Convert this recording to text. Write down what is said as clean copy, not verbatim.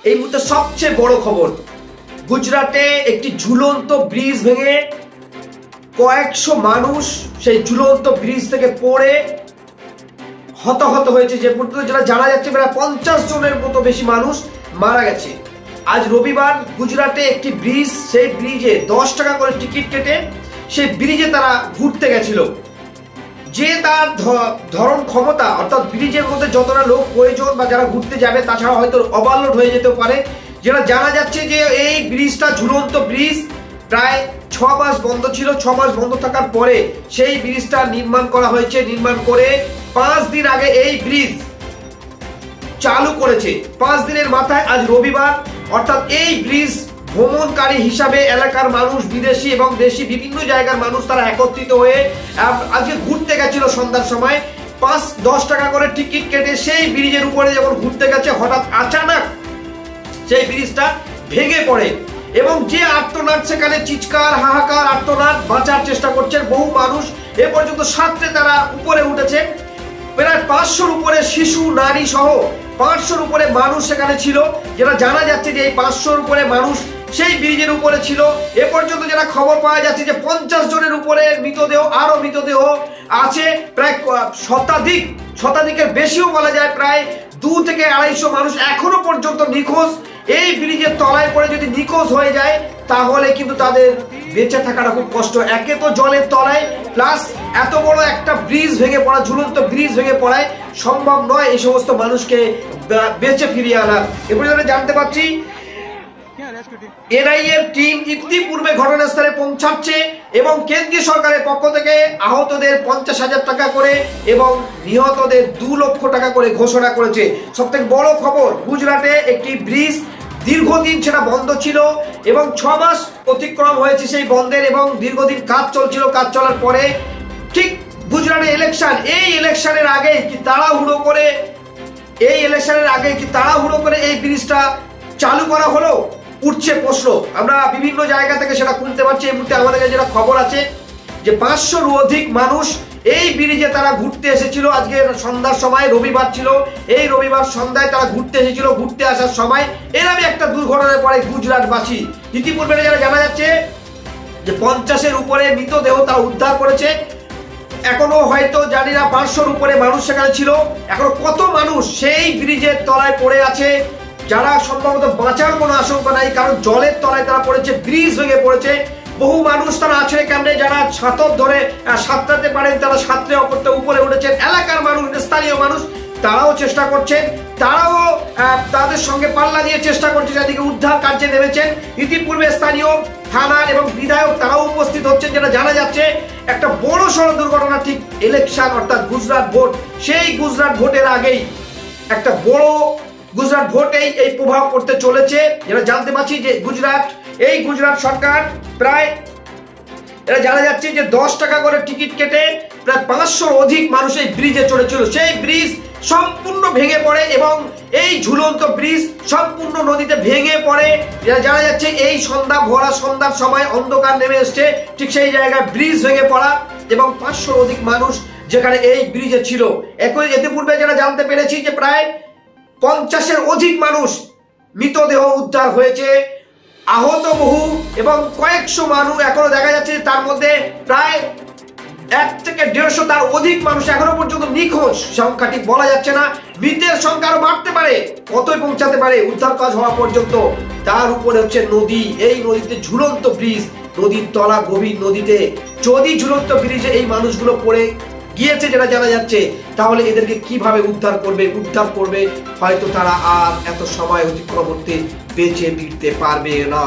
এই মুহূর্তে সবচেয়ে বড় খবর, গুজরাটে একটি ঝুলন্ত ব্রিজ ভেঙে কয়েকশো মানুষ সেই ঝুলন্ত ব্রিজ থেকে পড়ে হতাহত হয়েছে। যে পর্যন্ত যেটা জানা যাচ্ছে প্রায় 50 জনের মতো বেশি মানুষ মারা গেছে। আজ রবিবার গুজরাটে একটি ব্রিজ, সেই ব্রিজে 10 টাকা করে টিকিট কেটে সেই ব্রিজে তারা ঘুরতে গেছিল। যে তার ধরন ক্ষমতা, অর্থাৎ ব্রিজের মধ্যে যতটা লোক প্রয়োজন বা যারা ঘুরতে যাবে তাছাড়া হয়তো ওভারলোড হয়ে যেতে পারে। যেটা জানা যাচ্ছে যে এই ব্রিজটা ঝুলন্ত ব্রিজ, প্রায় 6 মাস বন্ধ ছিল। 6 মাস বন্ধ থাকার পরে সেই ব্রিজটা নির্মাণ করা হয়েছে। নির্মাণ করে 5 দিন আগে এই ব্রিজ চালু করেছে। 5 দিনের মাথায় আজ রবিবার, অর্থাৎ এই ব্রিজ ভ্রমণকারী হিসাবে এলাকার মানুষ, বিদেশি এবং দেশি বিভিন্ন জায়গার মানুষ তারা একত্রিত হয়ে আজকে ঘুরতে গেছিল সন্ধ্যার সময়। 5-10 টাকা করে টিকিট কেটে সেই ব্রিজের উপরে যখন ঘুরতে গেছে, হঠাৎ আচানক সেই ব্রিজটা ভেঙে পড়ে এবং যে আর্তনাদ, সেখানে চিৎকার, হাহাকার, আর্তনাদ, বাঁচার চেষ্টা করছেন বহু মানুষ। এ পর্যন্ত সাঁতরে তারা উপরে উঠেছে। প্রায় 500-র উপরে শিশু, নারী সহ 500-র উপরে মানুষ সেখানে ছিল। যেটা জানা যাচ্ছে যে এই 500-র উপরে মানুষ সেই ব্রিজের উপরে ছিল। এ পর্যন্ত যেটা খবর পাওয়া যাচ্ছে যে 50 জনের উপরে মৃতদেহ, আরো মৃতদেহ আছে। প্রায় শতাধিকের বেশিও বলা যায়, প্রায় 2 থেকে 250 মানুষ এখনো পর্যন্ত নিখোঁজ। এই ব্রিজের তলায় পড়ে যদি নিখোঁজ হয়ে যায় তাহলে কিন্তু তাদের বেঁচে থাকাটা খুব কষ্ট। একে তো জলের তলায়, প্লাস এত বড় একটা ব্রিজ ভেঙে পড়া, ঝুলন্ত ব্রিজ ভেঙে পড়ায় সম্ভব নয় এই সমস্ত মানুষকে বেঁচে ফিরিয়ে আনা। এরপরে যেটা জানতে পারছি, এনআইএর টিম ইতিপূর্বে ঘটনাস্থলে পৌঁছাচ্ছে এবং কেন্দ্রীয় সরকারের পক্ষ থেকে আহতদের 50,000 টাকা করে এবং নিহতদের 2 লক্ষ টাকা করে ঘোষণা করেছে। সবথেকে বড় খবর, গুজরাটে একটি ব্রিজ দীর্ঘদিন সেটা বন্ধ ছিল এবং 6 মাস অতিক্রম হয়েছে সেই বন্ধের এবং দীর্ঘদিন কাজ চলছিল। কাজ চলার পরে ঠিক গুজরাটে ইলেকশন, এই ইলেকশনের আগে কি তাড়াহুড়ো করে এই ব্রিজটা চালু করা হলো, উঠছে প্রশ্ন। আমরা বিভিন্ন জায়গা থেকে সেটা শুনতে পারছি। এই মুহূর্তে আমাদের কাছে যেটা খবর আছে যে 500-র অধিক মানুষ এই ব্রিজে তারা ঘুরতে এসেছিল। আজকে সন্ধ্যার সময়, রবিবার ছিল, এই রবিবার সন্ধ্যায় তারা ঘুরতে এসেছিল। ঘুরতে আসার সময় এরকমই একটা দুর্ঘটনায় পড়ে গুজরাটবাসী। ইতিপূর্বে যারা জানা যাচ্ছে যে 50-এর উপরে মৃতদেহ তারা উদ্ধার করেছে। এখনো হয়তো জানি না 500-র উপরে মানুষ সেখানে ছিল। এখনো কত মানুষ সেই ব্রিজের তলায় পড়ে আছে, যারা সম্ভবত বাঁচার কোনো আশঙ্কা নাই, কারণ জলের তলায় তারা পড়েছে, ব্রিজ ভেঙে পড়েছে। বহু মানুষ তারা আছে এখানে, যারা ছাতর ধরে সাঁতরাতে পারেন তারা সাঁতরে অপরতে উপরে উঠেছেন। এলাকার মানুষ, স্থানীয় মানুষ তারাও চেষ্টা করছেন, তারাও তাদের সঙ্গে পাল্লা দিয়ে চেষ্টা করছে, যাদেরকে উদ্ধার কার্যে নেমেছেন। ইতিপূর্বে স্থানীয় থানার এবং বিধায়ক তারাও উপস্থিত হচ্ছেন। যেটা জানা যাচ্ছে একটা বড় সড় দুর্ঘটনা ঠিক ইলেকশন, অর্থাৎ গুজরাট ভোট, সেই গুজরাট ভোটের আগেই একটা বড় গুজরাট ভোটেই এই প্রভাব পড়তে চলেছে। যেটা জানতে পারছি যে গুজরাট সরকার প্রায়, এটা জানা যাচ্ছে যে 10 টাকা করে টিকিট কেটে প্রায় 500-র অধিক মানুষ এই ব্রিজে চড়েছিল। সেই ব্রিজ সম্পূর্ণ ভেঙে পড়ে এবং এই ঝুলন্ত ব্রিজ সম্পূর্ণ নদীতে ভেঙে পড়ে। যেটা জানা যাচ্ছে এই সন্ধ্যার সময় অন্ধকার নেমে এসছে, ঠিক সেই জায়গায় ব্রিজ ভেঙে পড়া এবং 500-র অধিক মানুষ যেখানে এই ব্রিজে ছিল। এতে পূর্বে যেটা জানতে পেরেছি যে প্রায় 50-এর অধিক মানুষ মৃতদেহ উদ্ধার হয়েছে, আহত বহু এবং কয়েকশো মানুষ এখনো দেখা যাচ্ছে। তার মধ্যে প্রায় 1 থেকে 150 তার অধিক মানুষ এখনো পর্যন্ত নিখোঁজ। সংখ্যা ঠিক বলা যাচ্ছে না, মৃতের সংখ্যা আরো বাড়তে পারে, কতই পৌঁছাতে পারে উদ্ধার কাজ হওয়া পর্যন্ত। তার উপরে হচ্ছে নদী, এই নদীতে ঝুলন্ত ব্রিজ, নদীর তলা গভীর নদীতে। যদি ঝুলন্ত ব্রিজে এই মানুষগুলো পড়ে গিয়েছে যেটা জানা যাচ্ছে, তাহলে এদেরকে কিভাবে উদ্ধার করবে হয়তো তারা আর এত সময় অতিক্রম করতে বেঁচে ফিরতে পারবে না।